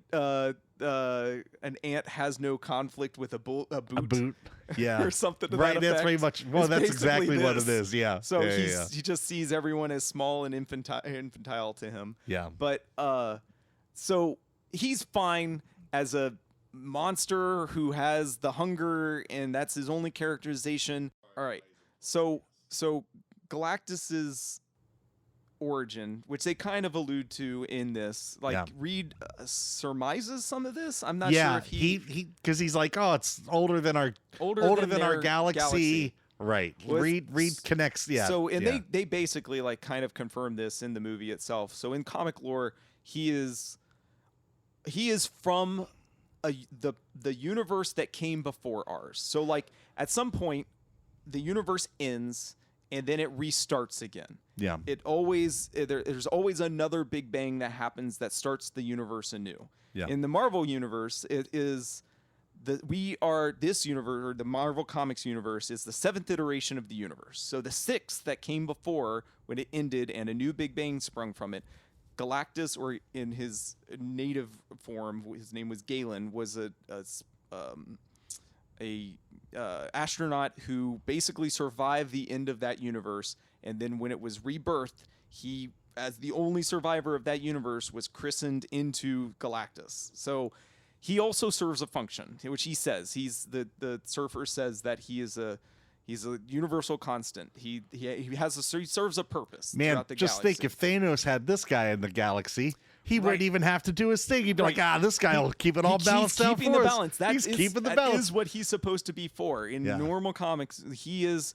an ant has no conflict with a boot. A boot. Yeah. Or something to right. that That's effect. pretty much. Well, It's that's basically exactly what this. it is. Yeah. So yeah, he just sees everyone as small and infantile to him. Yeah. But so he's fine as a monster who has the hunger, and that's his only characterization. All right. So Galactus's origin, which they kind of allude to in this, like Reed surmises some of this. I'm not sure if he because he's like, oh, it's older than our galaxy. Right. Reed connects. Yeah. So they basically like kind of confirm this in the movie itself. So in comic lore, he is from the universe that came before ours. So like at some point the universe ends and then it restarts again. Yeah. There's always another big bang that happens that starts the universe anew. Yeah. In the Marvel universe, this universe, or the Marvel Comics universe, is the 7th iteration of the universe. So the 6th that came before when it ended and a new big bang sprung from it. Galactus, or in his native form, his name was Galen, was a astronaut who basically survived the end of that universe, and then when it was rebirthed, he, as the only survivor of that universe, was christened into Galactus. So he also serves a function, which he says he's the surfer says that he's a universal constant. He serves a purpose. Man, throughout the just galaxy. think if Thanos had this guy in the galaxy, he wouldn't even have to do his thing. He'd be like, this guy will keep it all balanced out for us. He's keeping the balance. He's keeping the that balance. is what he's supposed to be for. In normal comics, he is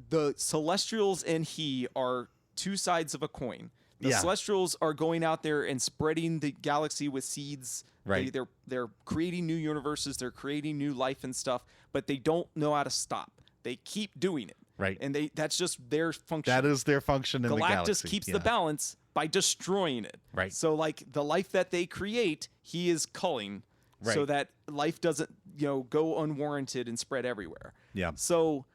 the Celestials, and he are two sides of a coin. The Celestials are going out there and spreading the galaxy with seeds. Right. They're creating new universes. They're creating new life and stuff, but they don't know how to stop. They keep doing it. Right. And that's just their function. That is their function in the galaxy. Galactus keeps the balance by destroying it. Right. So like the life that they create, he is culling so that life doesn't, go unwarranted and spread everywhere. Yeah. So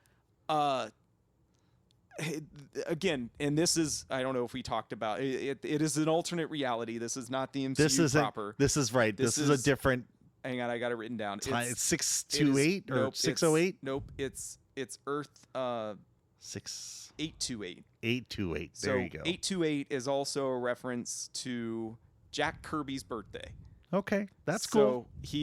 again, and this is, I don't know if we talked about it, it is an alternate reality. This is not the MCU proper. This is right. This is a different. Hang on, I got it written down. It's 628 or 608? Nope, it's Earth 828. 828. There you go. 828 is also a reference to Jack Kirby's birthday. Okay, that's cool. So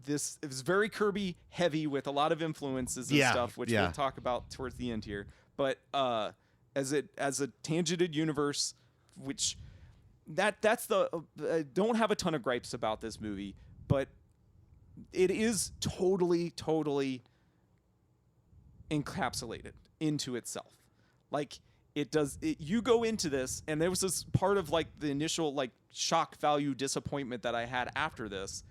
this is very Kirby heavy with a lot of influences and stuff, which we'll talk about towards the end here. But as a tangented universe, which that's the I don't have a ton of gripes about this movie, but it is totally encapsulated into itself. Like you go into this, and there was this part of like the initial like shock value disappointment that I had after this.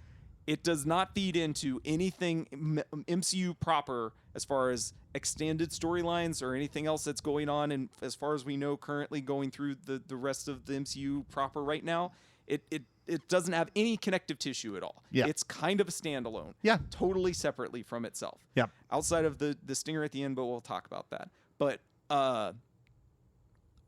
It does not feed into anything MCU proper as far as extended storylines or anything else that's going on, and as far as we know currently going through the rest of the MCU proper right now, it doesn't have any connective tissue at all. Yeah. It's kind of a standalone. Yeah. Totally separately from itself. Yeah. Outside of the stinger at the end, but we'll talk about that. But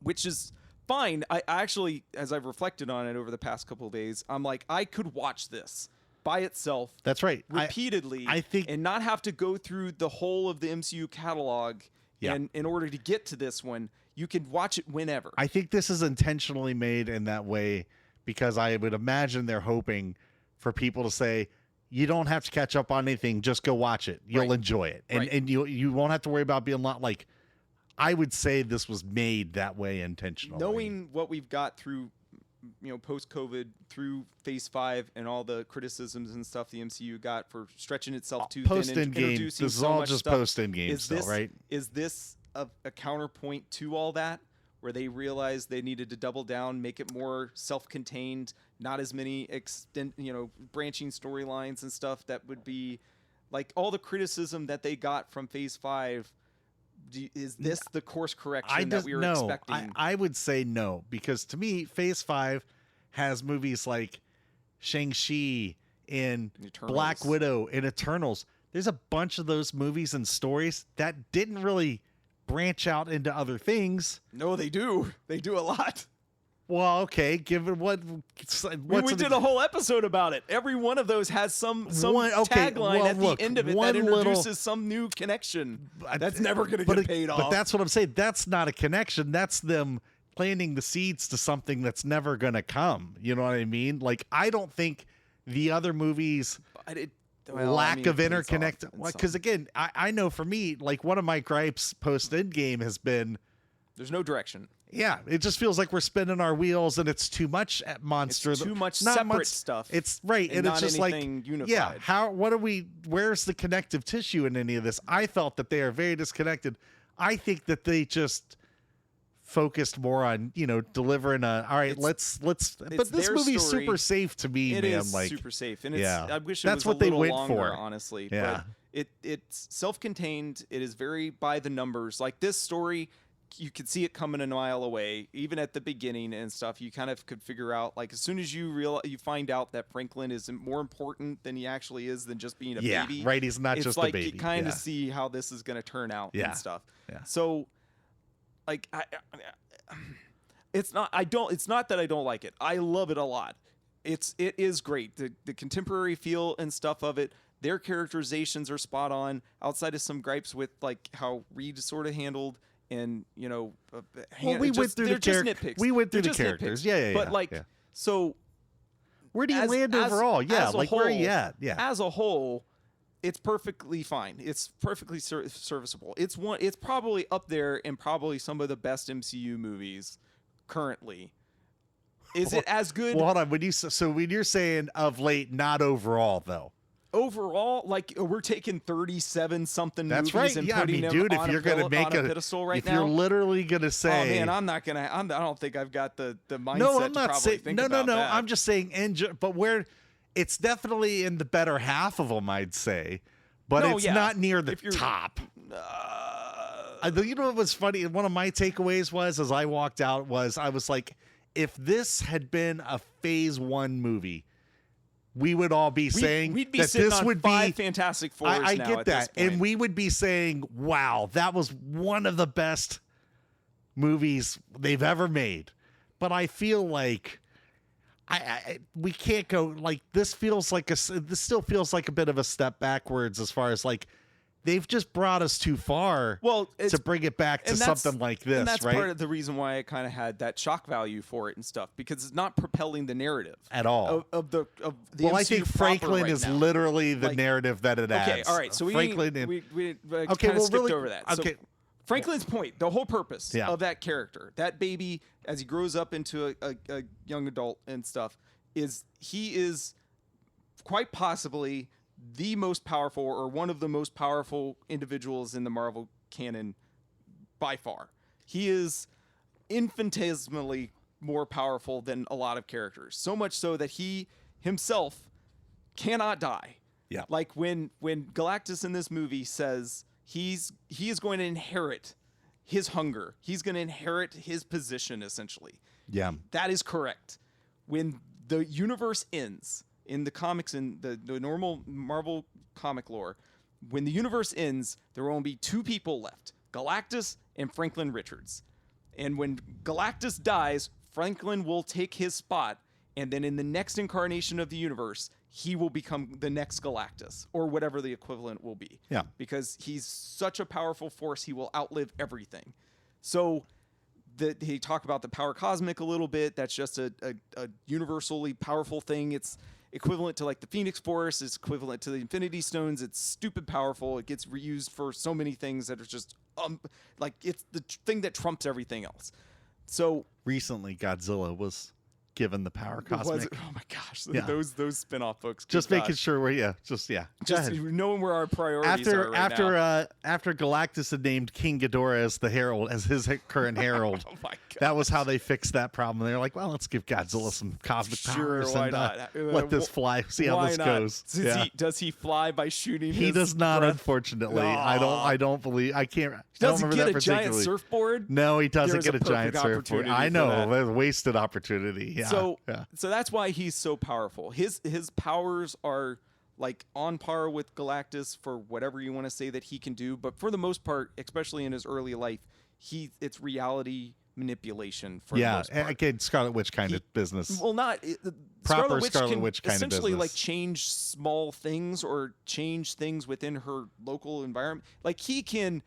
which is fine. I actually, as I've reflected on it over the past couple of days, I'm like, I could watch this by itself. That's right. Repeatedly. I think, and not have to go through the whole of the MCU catalog. Yeah. And in order to get to this one, you can watch it whenever. I think this is intentionally made in that way because I would imagine they're hoping for people to say, you don't have to catch up on anything. Just go watch it. You'll enjoy it. And you won't have to worry about being like, I would say this was made that way intentionally. Knowing what we've got through, post-COVID, through Phase 5 and all the criticisms and stuff the MCU got for stretching itself too thin and introducing this is so all much just stuff. post-Endgame still, right? Is this a counterpoint to all that, where they realized they needed to double down, make it more self-contained, not as many branching storylines and stuff that would be like all the criticism that they got from Phase 5? Is this the course correction that we were expecting? I would say no, because to me, Phase 5 has movies like Shang-Chi and Black Widow and Eternals. There's a bunch of those movies and stories that didn't really branch out into other things. No, they do. They do a lot. Well, okay. Given We did a whole episode about it. Every one of those has some tagline at the end of it that introduces some new connection. That's never going to get paid off. But that's what I'm saying. That's not a connection. That's them planting the seeds to something that's never going to come. You know what I mean? Like, I don't think the other movies lack of interconnect. Because again, I know for me, like, one of my gripes post Endgame has been there's no direction. Yeah, it just feels like we're spinning our wheels, and it's too much monster. It's too much separate stuff. It's right, and it's just like unified. Yeah. Where's the connective tissue in any of this? I felt that they are very disconnected. I think that they just focused more on delivering a all right. Let's. But this movie's super safe to me, man. It is like super safe, and it's. I wish it that's was what they went longer, for, honestly. Yeah, but it's self-contained. It is very by the numbers. Like this story, you could see it coming a mile away, even at the beginning and stuff. You kind of could figure out, like, as soon as you find out that Franklin is more important than he actually is than just being a baby. Yeah, right. He's not just a baby. You kind of see how this is going to turn out and stuff. Yeah. So, like, it's not that I don't like it. I love it a lot. It is great. The contemporary feel and stuff of it. Their characterizations are spot on. Outside of some gripes with like how Reed sort of handled. And we went through the characters. We went through the characters. Yeah. But so where do you land overall? Yeah, like where are you at? Yeah. As a whole, it's perfectly fine. It's perfectly serviceable. It's probably up there in probably some of the best MCU movies currently. Is it as good? Well, hold on. When you're saying of late, not overall though. Overall, like we're taking 37 something movies and putting them dude, on if you're gonna make a pedestal right now. If you're literally gonna say, "Oh man, I don't think I've got the mindset." No, I'm not saying. No. That. I'm just saying, but where it's definitely in the better half of them, I'd say, but it's not near the top. You know what was funny? One of my takeaways was as I walked out I was like, if this had been a Phase 1 movie. We would all be saying we'd be that sitting this on would 5 be Fantastic Fours. I now get at that, this point. and we would be saying, "Wow, that was one of the best movies they've ever made." But I feel like we can't go like this. This still feels like a bit of a step backwards as far as like they've just brought us too far. To bring it back to something like this, and that's right? part of the reason why I kind of had that shock value for it and stuff because it's not propelling the narrative at all of the. Well, MCU I think Franklin right is now. literally the narrative that it adds. Okay, all right. So Franklin we kind of skipped over that. Okay. So Franklin's point, the whole purpose of that character, that baby, as he grows up into a young adult and stuff, is he is quite possibly the most powerful or one of the most powerful individuals in the Marvel canon by far. He is infinitesimally more powerful than a lot of characters. So much so that he himself cannot die. Yeah. Like when Galactus in this movie says he is going to inherit his hunger. He's going to inherit his position essentially. Yeah. That is correct. When the universe ends, in the comics, in the normal Marvel comic lore, when the universe ends, there will only be 2 people left, Galactus and Franklin Richards. And when Galactus dies, Franklin will take his spot, and then in the next incarnation of the universe, he will become the next Galactus, or whatever the equivalent will be. Yeah. Because he's such a powerful force, he will outlive everything. So they talk about the power cosmic a little bit. That's just a universally powerful thing. It's equivalent to like the Phoenix Force, is equivalent to the Infinity Stones. It's stupid powerful. It gets reused for so many things that are just like it's the thing that trumps everything else. So recently Godzilla was given the power cosmic. Oh my gosh, those spin-off books. Just making sure we're just knowing where our priorities are right now. After Galactus had named King Ghidorah as the herald, as his current herald. Oh my god. That was how they fixed that problem. They were like, well, let's give Godzilla some cosmic powers why and not? Let this fly. See how this goes. Does he fly by shooting? He does not, breath? Unfortunately. I don't believe. I can't. Does he get a giant surfboard? No, he doesn't get a giant surfboard. I know. That. Wasted opportunity. Yeah. So that's why he's so powerful. His powers are like on par with Galactus for whatever you want to say that he can do. But for the most part, especially in his early life, it's reality manipulation for the most part. Again, Scarlet Witch kind of business. Well, not Proper Scarlet Witch can kind of essentially business. like change small things or change things within her local environment. Like he can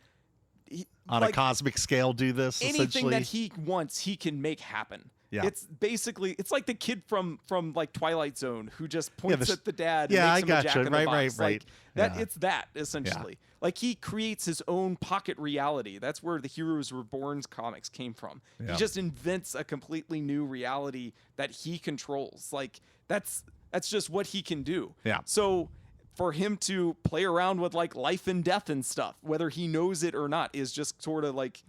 on a cosmic scale do this. Anything that he wants, he can make happen. Yeah. It's basically like the kid from like Twilight Zone who just points at the dad. Yeah, and makes him a Jack in the Box. Right. Like, it's that essentially. Like he creates his own pocket reality. That's where the Heroes Reborn comics came from. Yeah. He just invents a completely new reality that he controls. Like that's just what he can do. Yeah. So for him to play around with like life and death and stuff, whether he knows it or not, is just sort of like,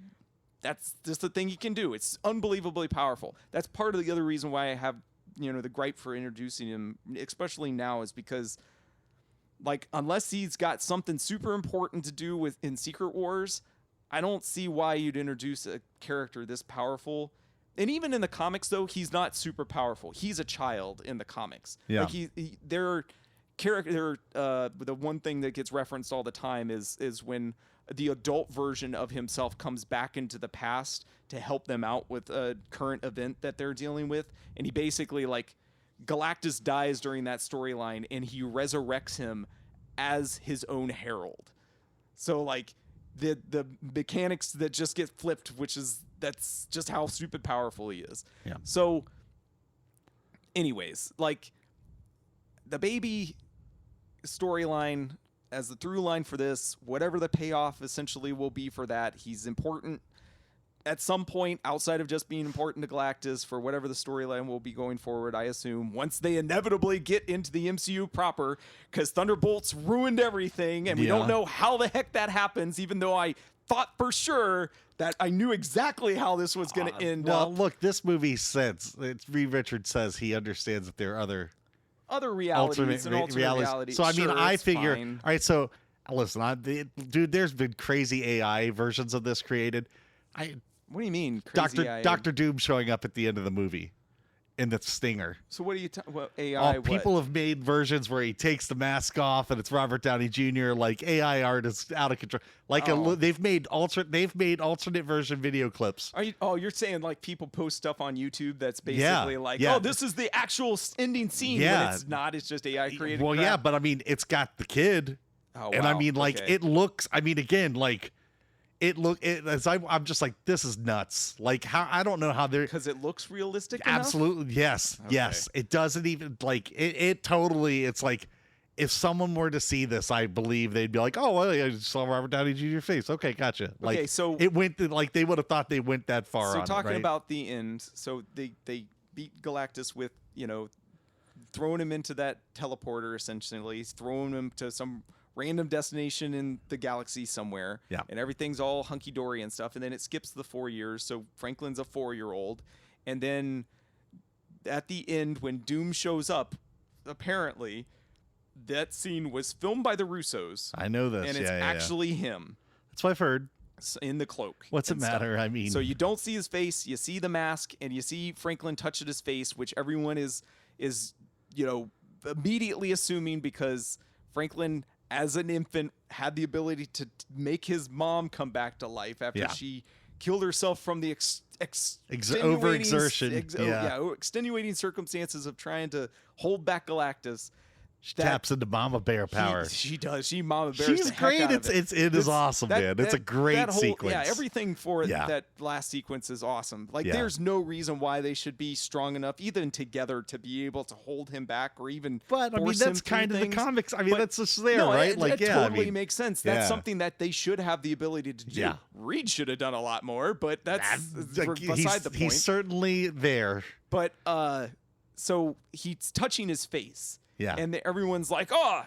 that's just the thing he can do. It's unbelievably powerful. That's part of the other reason why I have, the gripe for introducing him, especially now, is because, like, unless he's got something super important to do in Secret Wars, I don't see why you'd introduce a character this powerful. And even in the comics, though, he's not super powerful. He's a child in the comics. Yeah. Like the one thing that gets referenced all the time is when the adult version of himself comes back into the past to help them out with a current event that they're dealing with. And he basically, like, Galactus dies during that storyline and he resurrects him as his own herald. So, like, the mechanics that just get flipped, that's just how stupid powerful he is. Yeah. So anyways, like, the baby storyline as the through line for this, whatever the payoff essentially will be for that, he's important at some point outside of just being important to Galactus for whatever the storyline will be going forward, I assume, once they inevitably get into the MCU proper, because Thunderbolts ruined everything, and we don't know how the heck that happens, even though I thought for sure that I knew exactly how this was going to end up. Well, look, this movie says, Reed Richards says he understands that there are other realities and alternate realities. So, I mean, sure, I figure, fine. all right, so, listen, dude, there's been crazy AI versions of this created. What do you mean, crazy AI? Dr. Doom showing up at the end of the movie in the stinger. So what are you AI? People have made versions where he takes the mask off and it's Robert Downey Jr. Like, AI art is out of control. Like they've made alternate version video clips. You're saying like people post stuff on YouTube that's basically oh, this is the actual ending scene when it's not. It's just AI created. Well, crap. yeah, but I mean, it's got the kid, and I mean, like, it looks. I mean, again, like. I'm just like, this is nuts. Like, how, I don't know how they're, because it looks realistic. Absolutely. Yes. Okay. Yes. It doesn't even like it totally. It's like, if someone were to see this, I believe they'd be like, oh, well, I saw Robert Downey Jr.'s face. Okay. Gotcha. Like, okay, so it went like, they would have thought they went that far. So talking about the end, so they beat Galactus with, throwing him into that teleporter, essentially throwing him to some random destination in the galaxy somewhere, and everything's all hunky-dory and stuff, and then it skips the 4 years, so Franklin's a 4-year-old, and then at the end, when Doom shows up, apparently, that scene was filmed by the Russos. I know this, and it's actually him. That's what I've heard. In the cloak. What's it matter? Stuff. I mean... So you don't see his face, you see the mask, and you see Franklin touch at his face, which everyone is immediately assuming, because Franklin, as an infant, had the ability to make his mom come back to life after she killed herself from the overexertion. Extenuating circumstances of trying to hold back Galactus. She taps into Mama Bear power. She does. She Mama Bears. She's the heck great. Out of it. It is awesome, man. It's a great sequence. Yeah, everything for that last sequence is awesome. Like, there's no reason why they should be strong enough, even together, to be able to hold him back or even. But I mean, that's kind of the comics. I mean, that's just there, right? It totally makes sense. That's something that they should have the ability to do. Yeah. Reed should have done a lot more, but that's beside the point. He's certainly there. But so he's touching his face. Yeah. And everyone's like, oh,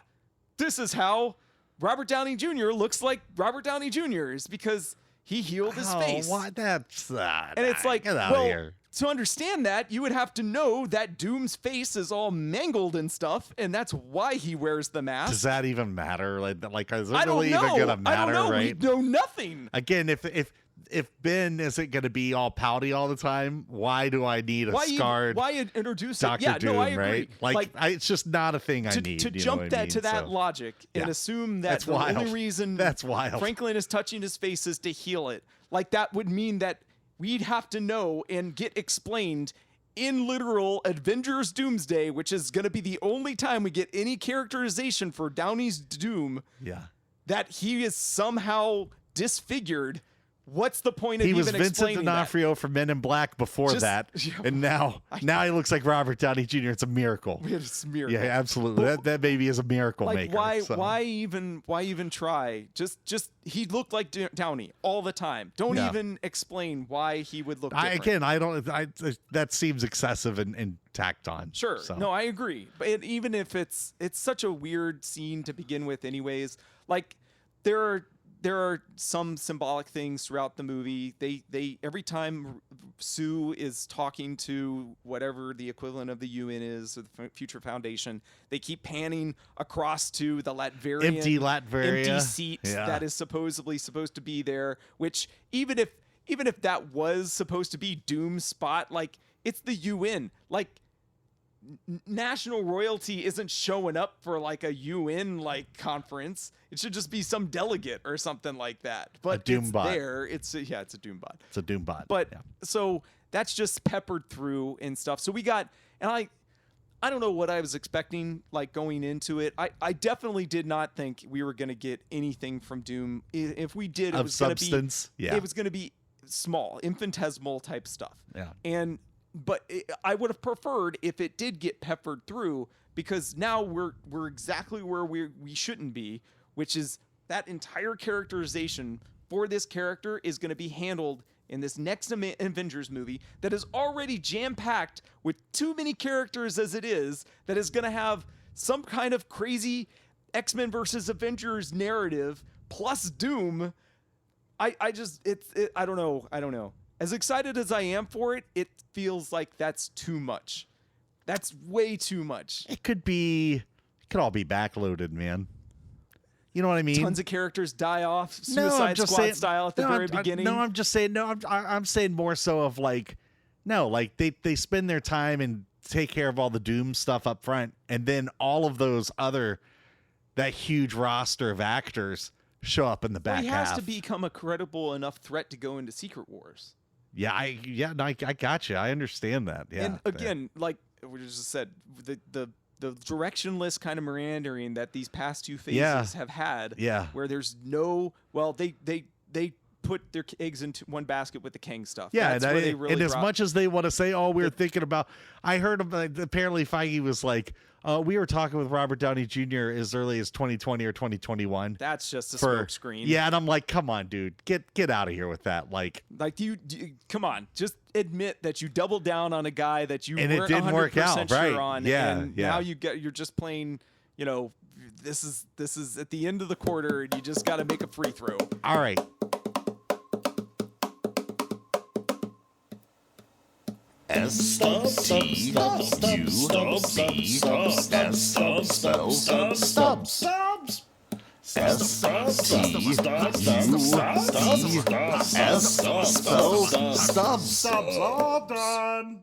this is how Robert Downey Jr. looks like Robert Downey Jr. is because he healed his face. What? That's and it's like, get out of here. To understand that, you would have to know that Doom's face is all mangled and stuff, and that's why he wears the mask. Does that even matter? Like is it really even gonna matter? I don't know. Right? We know nothing. Again, if Ben isn't going to be all pouty all the time, why do I need a scarred? Why introduce Dr. it? Yeah, Doom, I agree. right? Like it's just not a thing I need. To jump that logic and assume that that's the wild. only reason that's wild. Franklin is touching his face is to heal it. Like, that would mean that we'd have to know and get explained in literal Avengers Doomsday, which is going to be the only time we get any characterization for Downey's Doom, that he is somehow disfigured. What's the point of he even was Vincent explaining D'Onofrio from Men in Black before that, and now he looks like Robert Downey Jr. It's a miracle. It's a miracle. Yeah, absolutely. That baby is a miracle maker. Why even try? Just he looked like Downey all the time. Don't even explain why he would look different. That seems excessive and tacked on. Sure. So. No, I agree. But even if it's such a weird scene to begin with anyways, like there are some symbolic things throughout the movie. They every time Sue is talking to whatever the equivalent of the UN is, or the Future Foundation, they keep panning across to the Latverian empty seat that is supposedly supposed to be there. Which even if that was supposed to be Doom's spot, like it's the UN, like. National royalty isn't showing up for like a UN like conference. It should just be some delegate or something like that. But a Doom it's bot. there. It's a Doom bot. It's a Doom bot. But so that's just peppered through and stuff. So we got, and I don't know what I was expecting like going into it. I definitely did not think we were going to get anything from Doom. If we did, it was going to be it was going to be small, infinitesimal type stuff. Yeah. But I would have preferred if it did get peppered through, because now we're exactly where we shouldn't be, which is that entire characterization for this character is going to be handled in this next Avengers movie that is already jam-packed with too many characters as it is, that is going to have some kind of crazy X-Men versus Avengers narrative plus Doom. I don't know. As excited as I am for it, it feels like that's too much. That's way too much. It could all be backloaded, man. You know what I mean? Tons of characters die off, Suicide Squad style at the very beginning. I'm saying more so of like, no, like they spend their time and take care of all the Doom stuff up front, and then all of those that huge roster of actors show up in the back half. He has to become a credible enough threat to go into Secret Wars. Yeah, I got you. I understand that. Yeah. And again, like we just said, the directionless kind of meandering that these past two phases have had, where there's they put their eggs into one basket with the Kang stuff. Yeah, as much as they want to say, "Oh, we're thinking about," I heard apparently Feige was like, "We were talking with Robert Downey Jr. as early as 2020 or 2021." That's just a smoke screen. Yeah, and I'm like, "Come on, dude, get out of here with that!" Like you come on, just admit that you doubled down on a guy that you and weren't it didn't work out, sure right? On, and now you're just playing. You know, this is at the end of the quarter, and you just got to make a free throw. All right. S-T-U-B-S spells stubs. All done.